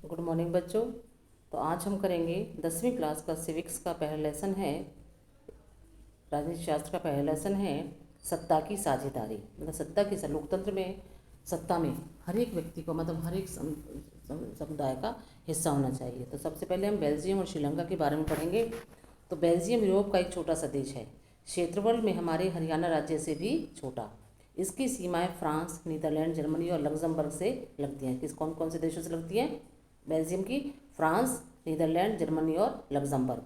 Good morning बच्चों। तो आज हम करेंगे 10वीं क्लास का सिविक्स का पहला लेसन है, राजनीति शास्त्र का पहला लेसन है सत्ता की साझेदारी। मतलब सत्ता की लोकतंत्र में सत्ता में हर एक व्यक्ति को मतलब हर एक समुदाय का हिस्सा होना चाहिए। तो सबसे पहले हम बेल्जियम और श्रीलंका के बारे में पढ़ेंगे। तो बेल्जियम यूरोप का एक छोटा सा देश है, क्षेत्रफल में हमारे हरियाणा राज्य से भी छोटा। इसकी सीमाएं फ्रांस, नीदरलैंड, जर्मनी और लग्जमबर्ग से लगती हैं। किस कौन कौन से देशों से लगती हैं बेल्जियम की? फ्रांस, नीदरलैंड, जर्मनी और लग्जमबर्ग।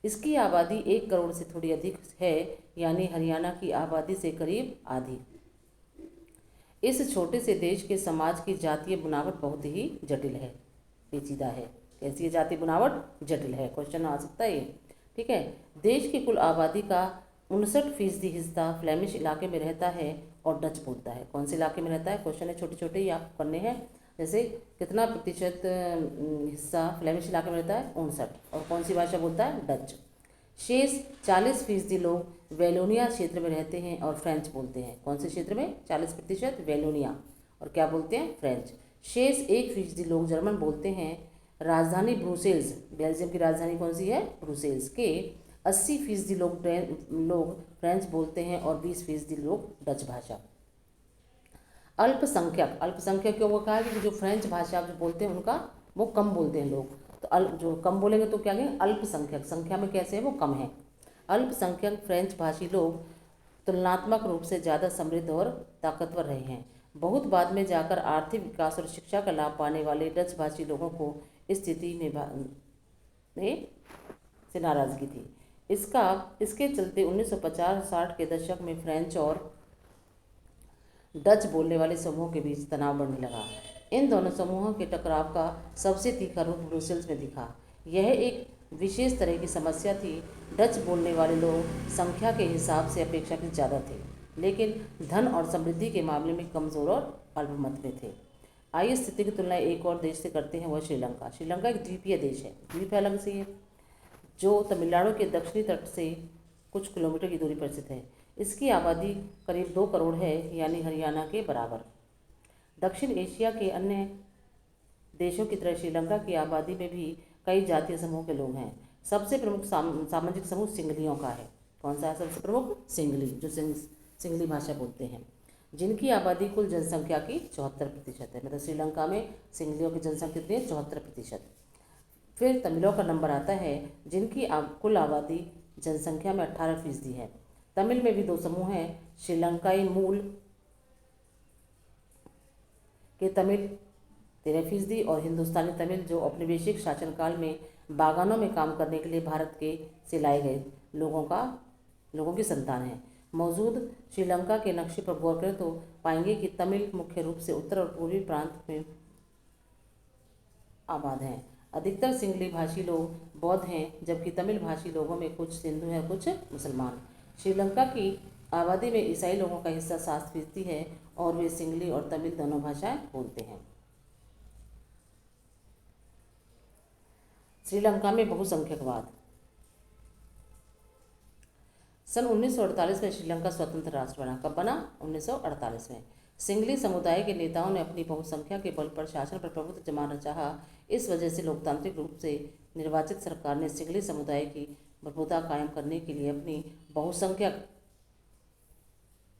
इसकी आबादी 1 करोड़ से थोड़ी अधिक है, यानी हरियाणा की आबादी से करीब आधी। इस छोटे से देश के समाज की जातीय बुनावट बहुत ही जटिल है, पेचीदा है। कैसी है जातीय बुनावट? जटिल है। क्वेश्चन आ सकता है ये, ठीक है। देश की कुल आबादी का 59% हिस्सा फ्लेमिश इलाके में रहता है और डच बोलता है। कौन से इलाके में रहता है? क्वेश्चन है, छोटे छोटे ही आप पढ़ने हैं। जैसे कितना प्रतिशत हिस्सा फ्लेमिश इलाके में रहता है? 59। और कौन सी भाषा बोलता है? डच। शेष 40% लोग वेलोनिया क्षेत्र में रहते हैं और फ्रेंच बोलते हैं। कौन से क्षेत्र में? 40% वेलोनिया, और क्या बोलते हैं? फ्रेंच। शेष 1% लोग जर्मन बोलते हैं। राजधानी ब्रुसेल्स, बेल्जियम की राजधानी कौन सी है? ब्रुसेल्स के 80% लोग फ्रेंच बोलते हैं और 20% लोग डच भाषा। अल्पसंख्यक, अल्पसंख्यक क्यों कहा है? कि जो फ्रेंच भाषा जो बोलते हैं उनका वो कम बोलते हैं लोग। तो जो कम बोलेंगे तो क्या कहेंगे? अल्पसंख्यक। संख्या में कैसे है? वो कम है। अल्पसंख्यक फ्रेंच भाषी लोग तुलनात्मक रूप से ज़्यादा समृद्ध और ताकतवर रहे हैं। बहुत बाद में जाकर आर्थिक विकास और शिक्षा का लाभ पाने वाले डच भाषी लोगों को इस स्थिति में से नाराज़गी थी। इसके चलते 1950-60 के दशक में फ्रेंच और डच बोलने वाले समूहों के बीच तनाव बढ़ने लगा। इन दोनों समूहों के टकराव का सबसे तीखा रूप ब्रुसेल्स में दिखा। यह एक विशेष तरह की समस्या थी। डच बोलने वाले लोग संख्या के हिसाब से अपेक्षाकृत ज़्यादा थे, लेकिन धन और समृद्धि के मामले में कमज़ोर और अल्पमत में थे। आइए स्थिति की तुलना एक और देश से करते हैं, वह श्रीलंका। श्रीलंका एक द्वीपीय देश है, द्वीप है अलग से है, जो तमिलनाडु के दक्षिणी तट से कुछ किलोमीटर की दूरी पर स्थित है। इसकी आबादी करीब 2 करोड़ है, यानी हरियाणा के बराबर। दक्षिण एशिया के अन्य देशों की तरह श्रीलंका की आबादी में भी कई जातीय समूह के लोग हैं। सबसे प्रमुख सामाजिक समूह सिंगलियों का है। कौन सा है सबसे प्रमुख? सिंगली, जो सिंगली भाषा बोलते हैं, जिनकी आबादी कुल जनसंख्या की 74% है। मतलब श्रीलंका में सिंगलियों की जनसंख्या कितनी है? 74%। फिर तमिलों का नंबर आता है, जिनकी कुल आबादी जनसंख्या में 18% है। तमिल में भी 2 समूह हैं, श्रीलंकाई मूल के तमिल 13% और हिंदुस्तानी तमिल, जो औपनिवेशिक शासनकाल में बागानों में काम करने के लिए भारत के से लाए गए लोगों की संतान है। मौजूद श्रीलंका के नक्शे पर गौर करें तो पाएंगे कि तमिल मुख्य रूप से उत्तर और पूर्वी प्रांत में आबाद हैं। अधिकतर सिंगली भाषी लोग बौद्ध हैं, जबकि तमिल भाषी लोगों में कुछ हिंदू हैं, कुछ मुसलमान। श्रीलंका की आबादी में ईसाई लोगों का हिस्सा 7% है और वे सिंगली और तमिल दोनों भाषाएं बोलते हैं। श्रीलंका में बहुसंख्यकवाद। सन 1948 में श्रीलंका स्वतंत्र राष्ट्र बना। कब बना? 1948 में। सिंगली समुदाय के नेताओं ने अपनी बहुसंख्या के बल पर शासन पर प्रभुत्व जमाना चाहा। इस वजह से लोकतांत्रिक रूप से निर्वाचित सरकार ने सिंगली समुदाय की प्रभुता कायम करने के लिए अपनी बहुसंख्यक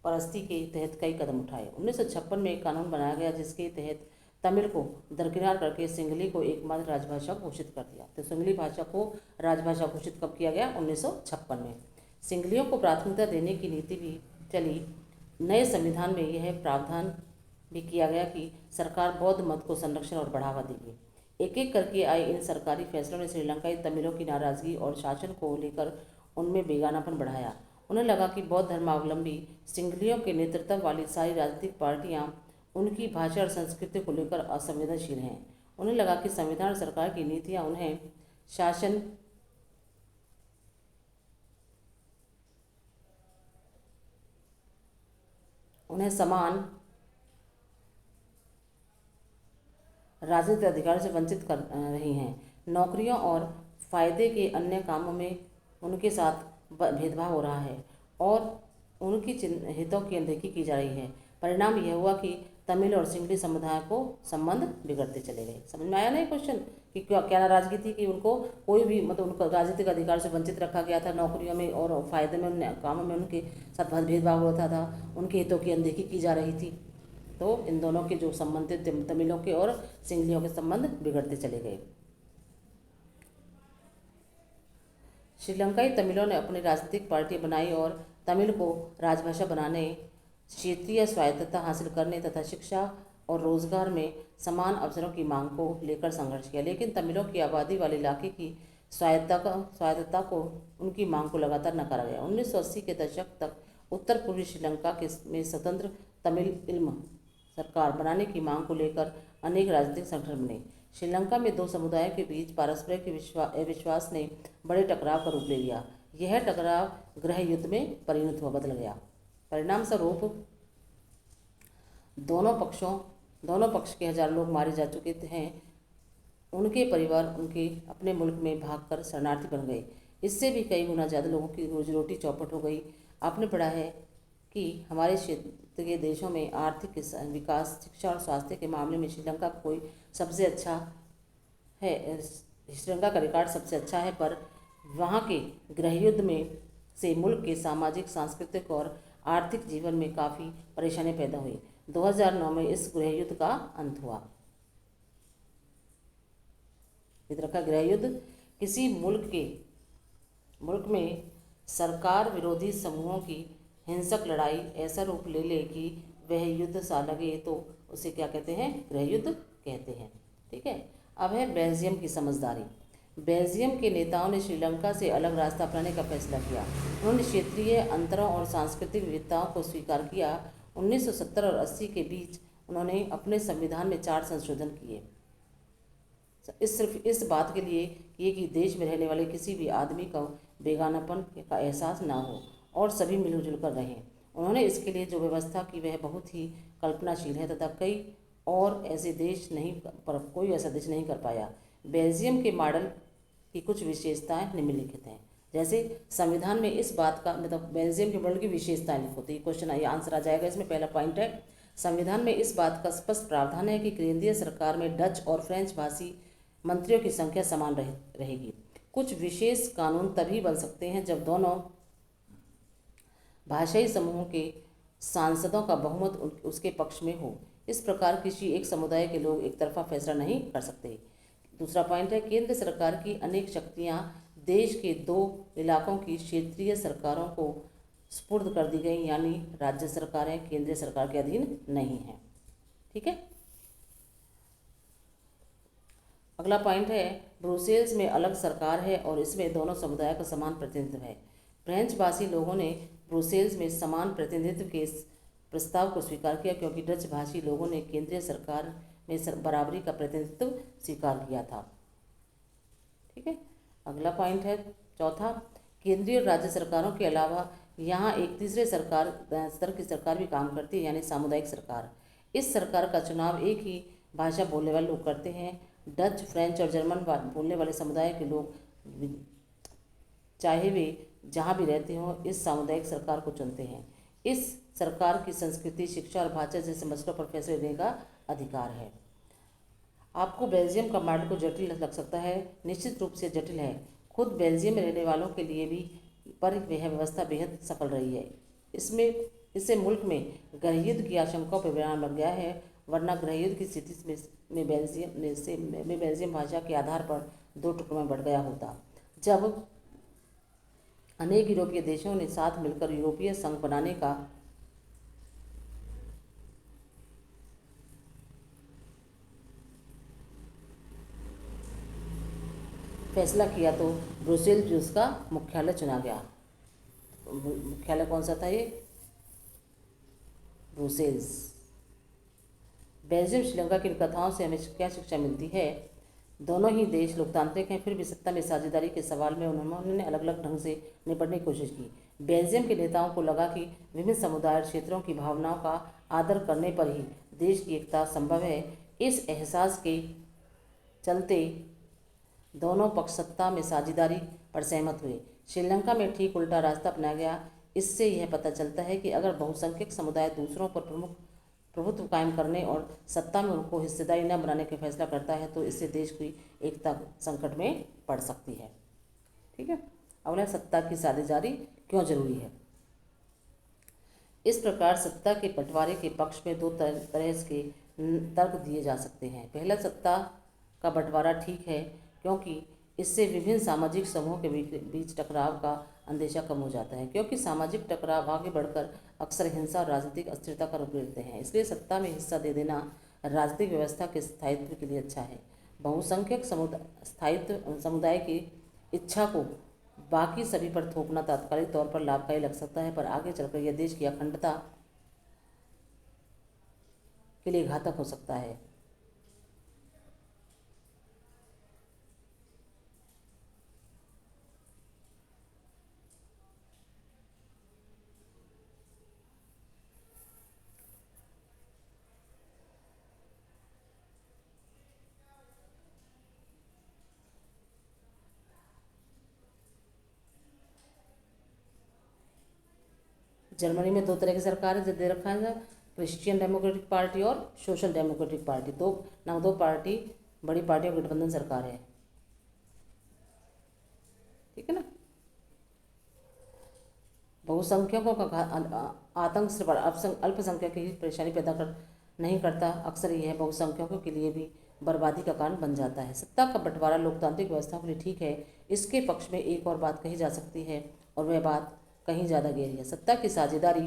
परस्ती के तहत कई कदम उठाए। 1956 में एक कानून बनाया गया, जिसके तहत तमिल को दरकिनार करके सिंगली को एकमात्र राजभाषा घोषित कर दिया। तो सिंगली भाषा को राजभाषा घोषित कब किया गया? 1956 में। सिंगलियों को प्राथमिकता देने की नीति भी चली। नए संविधान में यह प्रावधान भी किया गया कि सरकार बौद्ध मत को संरक्षण और बढ़ावा देगी। एक एक करके आए इन सरकारी फैसलों ने श्रीलंकाई तमिलों की नाराजगी और शासन को लेकर उनमें बेगानापन बढ़ाया। उन्हें लगा कि बौद्ध धर्मावलंबी सिंगलियों के नेतृत्व वाली सारी राजनीतिक पार्टियां उनकी भाषा और संस्कृति को लेकर असंवेदनशील हैं। उन्हें लगा कि संविधान और सरकार की नीतियां उन्हें समान राजनीतिक अधिकार से वंचित कर रही हैं। नौकरियों और फायदे के अन्य कामों में उनके साथ भेदभाव हो रहा है और उनकी हितों की अनदेखी की जा रही है। परिणाम यह हुआ कि तमिल और सिंगली समुदाय को संबंध बिगड़ते चले गए। समझ में आया ना ये क्वेश्चन कि क्या क्या नाराजगी थी कि उनको कोई भी मतलब उनको राजनीतिक अधिकार से वंचित रखा गया था, नौकरियों में और फायदे में उन कामों में उनके साथ भेदभाव होता था, उनके हितों की अनदेखी की जा रही थी। तो इन दोनों के जो संबंधित तमिलों के और सिंगलियों के संबंध बिगड़ते चले गए। श्रीलंकाई तमिलों ने अपनी राजनीतिक पार्टी बनाई और तमिल को राजभाषा बनाने, क्षेत्रीय स्वायत्तता हासिल करने तथा शिक्षा और रोजगार में समान अवसरों की मांग को लेकर संघर्ष किया। लेकिन तमिलों की आबादी वाले इलाके की स्वायत्तता को उनकी मांग को लगातार नकारा गया। 1980 के दशक तक उत्तर पूर्वी श्रीलंका में स्वतंत्र तमिल इल्म सरकार बनाने की मांग को लेकर अनेक राजनीतिक संगठन बने। श्रीलंका में दो समुदायों के बीच पारस्परिक अविश्वास ने बड़े टकराव का रूप ले लिया। यह टकराव गृह युद्ध में परिणत हुआ बदल गया। परिणाम स्वरूप दोनों पक्ष के हजारों लोग मारे जा चुके हैं। उनके परिवार उनके अपने मुल्क में भागकर शरणार्थी बन गए। इससे भी कई गुना ज़्यादा लोगों की रोजी रोटी चौपट हो गई। आपने पढ़ा है कि हमारे क्षेत्र के देशों में आर्थिक विकास, शिक्षा और स्वास्थ्य के मामले में श्रीलंका कोई सबसे अच्छा है। श्रीलंका का रिकॉर्ड सबसे अच्छा है, पर वहाँ के गृहयुद्ध में से मुल्क के सामाजिक, सांस्कृतिक और आर्थिक जीवन में काफ़ी परेशानियां पैदा हुई। 2009 में इस गृहयुद्ध का अंत हुआ। इधर का गृहयुद्ध किसी मुल्क में सरकार विरोधी समूहों की हिंसक लड़ाई ऐसा रूप ले ले कि वह युद्ध सा लगे तो उसे क्या कहते हैं? गृहयुद्ध कहते हैं। ठीक है। अब है बेल्जियम की समझदारी। बेल्जियम के नेताओं ने श्रीलंका से अलग रास्ता अपनाने का फैसला किया। उन्होंने क्षेत्रीय अंतरों और सांस्कृतिक विविधताओं को स्वीकार किया। 1970 और 80 के बीच उन्होंने अपने संविधान में 4 संशोधन किए। सिर्फ इस बात के लिए किए कि देश में रहने वाले किसी भी आदमी का बेगानापन का एहसास ना हो और सभी मिलजुल कर रहें। उन्होंने इसके लिए जो व्यवस्था की वह बहुत ही कल्पनाशील है तथा कोई ऐसा देश नहीं कर पाया। बेल्जियम के मॉडल की कुछ विशेषताएं निम्नलिखित हैं। जैसे संविधान में इस बात का मतलब बेल्जियम के मॉडल की विशेषताएं लिखो तो ये क्वेश्चन आंसर आ जाएगा। इसमें पहला पॉइंट है, संविधान में इस बात का स्पष्ट प्रावधान है कि केंद्रीय सरकार में डच और फ्रेंच भाषी मंत्रियों की संख्या समान रहेगी। कुछ विशेष कानून तभी बन सकते हैं जब दोनों भाषाई समूहों के सांसदों का बहुमत उसके पक्ष में हो। इस प्रकार किसी एक समुदाय के लोग एक तरफा फैसला नहीं कर सकते। दूसरा पॉइंट है, केंद्र सरकार की अनेक शक्तियां देश के 2 इलाकों की क्षेत्रीय सरकारों को सुपुर्द कर दी गई, यानी राज्य सरकारें केंद्रीय सरकार के अधीन नहीं हैं। ठीक है। अगला पॉइंट है, ब्रुसेल्स में अलग सरकार है और इसमें दोनों समुदाय का समान प्रतिनिधित्व है। फ्रेंच भाषी लोगों ने ब्रुसेल्स में समान प्रतिनिधित्व के प्रस्ताव को स्वीकार किया क्योंकि डच भाषी लोगों ने केंद्रीय सरकार में बराबरी का प्रतिनिधित्व स्वीकार किया था। ठीक है। अगला पॉइंट है चौथा, केंद्रीय और राज्य सरकारों के अलावा यहाँ एक तीसरे स्तर की सरकार भी काम करती है, यानी सामुदायिक सरकार। इस सरकार का चुनाव एक ही भाषा बोलने वाले लोग करते हैं। डच, फ्रेंच और जर्मन बोलने वाले समुदाय के लोग चाहे वे जहाँ भी रहते हों इस सामुदायिक सरकार को चुनते हैं। इस सरकार की संस्कृति, शिक्षा और भाषा जैसे मसलों पर फैसले लेने का अधिकार है। आपको बेल्जियम का मॉडल को जटिल लग सकता है, निश्चित रूप से जटिल है। खुद बेल्जियम में रहने वालों के लिए भी पर यह व्यवस्था बेहद सफल रही है। इससे मुल्क में गृहयुद्ध की आशंकाओं पर विराम लग गया है, वरना गृहयुद्ध की स्थिति में बेल्जियम भाषा के आधार पर 2 टुकड़ों में बढ़ गया होता। जब अनेक यूरोपीय देशों ने साथ मिलकर यूरोपीय संघ बनाने का फैसला किया तो ब्रुसेल्स भी उसका मुख्यालय चुना गया। मुख्यालय कौन सा था? ये ब्रुसेल्स। बेल्जियम श्रीलंका की कथाओं से हमें क्या शिक्षा मिलती है? दोनों ही देश लोकतांत्रिक हैं, फिर भी सत्ता में साझेदारी के सवाल में उन्होंने अलग अलग ढंग से निपटने की कोशिश की। बेल्जियम के नेताओं को लगा कि विभिन्न समुदाय और क्षेत्रों की भावनाओं का आदर करने पर ही देश की एकता संभव है। इस एहसास के चलते दोनों पक्ष सत्ता में साझेदारी पर सहमत हुए। श्रीलंका में ठीक उल्टा रास्ता अपनाया गया। इससे यह पता चलता है कि अगर बहुसंख्यक समुदाय दूसरों पर प्रभुत्व कायम करने और सत्ता में उनको हिस्सेदारी न बनाने का फैसला करता है तो इससे देश की एकता संकट में पड़ सकती है। ठीक है। अगला, सत्ता की साझेदारी क्यों जरूरी है। इस प्रकार सत्ता के बंटवारे के पक्ष में दो तरह के तर्क दिए जा सकते हैं। पहला, सत्ता का बंटवारा ठीक है क्योंकि इससे विभिन्न सामाजिक समूहों के बीच टकराव का अंदेशा कम हो जाता है, क्योंकि सामाजिक टकराव आगे बढ़कर अक्सर हिंसा और राजनीतिक अस्थिरता का रूप लेते हैं। इसलिए सत्ता में हिस्सा दे देना राजनीतिक व्यवस्था के स्थायित्व के लिए अच्छा है। बहुसंख्यक समुदाय की इच्छा को बाकी सभी पर थोपना तात्कालिक तौर पर लाभकारी लग सकता है, पर आगे चलकर यह देश की अखंडता के लिए घातक हो सकता है। जर्मनी में दो तरह की सरकार है जो दे रखा है, क्रिश्चियन डेमोक्रेटिक पार्टी और सोशल डेमोक्रेटिक पार्टी। दो पार्टी, बड़ी पार्टियों की गठबंधन सरकार है। ठीक है ना। बहुसंख्यकों का आतंक सिर्फ अल्पसंख्यक की परेशानी पैदा कर नहीं करता, अक्सर यह बहुसंख्यकों के लिए भी बर्बादी का कारण बन जाता है। सत्ता का बंटवारा लोकतांत्रिक व्यवस्था के लिए ठीक है। इसके पक्ष में एक और बात कही जा सकती है और वह बात कहीं ज़्यादा गहरी है। सत्ता की साझेदारी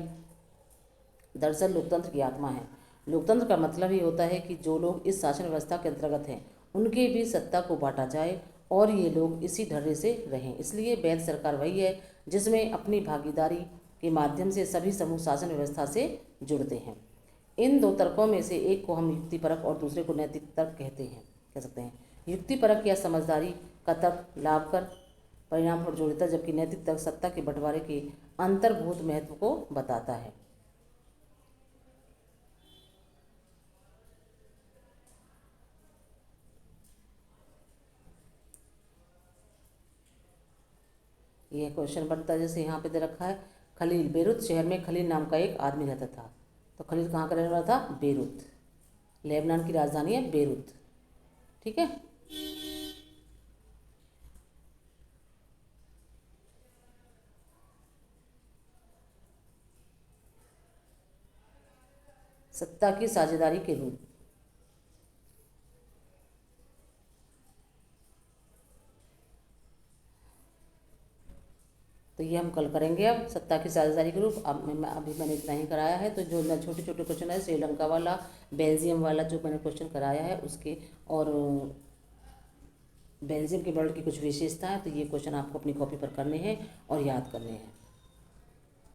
दरअसल लोकतंत्र की आत्मा है। लोकतंत्र का मतलब ही होता है कि जो लोग इस शासन व्यवस्था के अंतर्गत हैं उनके भी सत्ता को बांटा जाए और ये लोग इसी ढर्रे से रहें। इसलिए वैध सरकार वही है जिसमें अपनी भागीदारी के माध्यम से सभी समूह शासन व्यवस्था से जुड़ते हैं। इन दो तर्कों में से एक को हम युक्तिपरक और दूसरे को नैतिक तर्क कह सकते हैं। युक्तिपरक या समझदारी का तर्क लाभकर परिणाम पर जोड़ देता है, जबकि नैतिक तर्क सत्ता के बंटवारे के अंतर्भूत महत्व को बताता है। यह क्वेश्चन बनता है, जैसे यहाँ पे दे रखा है, खलील, बेरूत शहर में खलील नाम का एक आदमी रहता था। तो खलील कहाँ का रहने वाला था? बेरूत। लेबनान की राजधानी है बेरूत। ठीक है। सत्ता की साझेदारी के रूप, तो ये हम कल करेंगे। अब सत्ता की साझेदारी के रूप अभी मैंने इतना ही कराया है। तो जो छोटे छोटे क्वेश्चन है, श्रीलंका वाला, बेल्जियम वाला जो मैंने क्वेश्चन कराया है उसके, और बेल्जियम के वर्ल्ड की कुछ विशेषता है, तो ये क्वेश्चन आपको अपनी कॉपी पर करने हैं और याद करने हैं।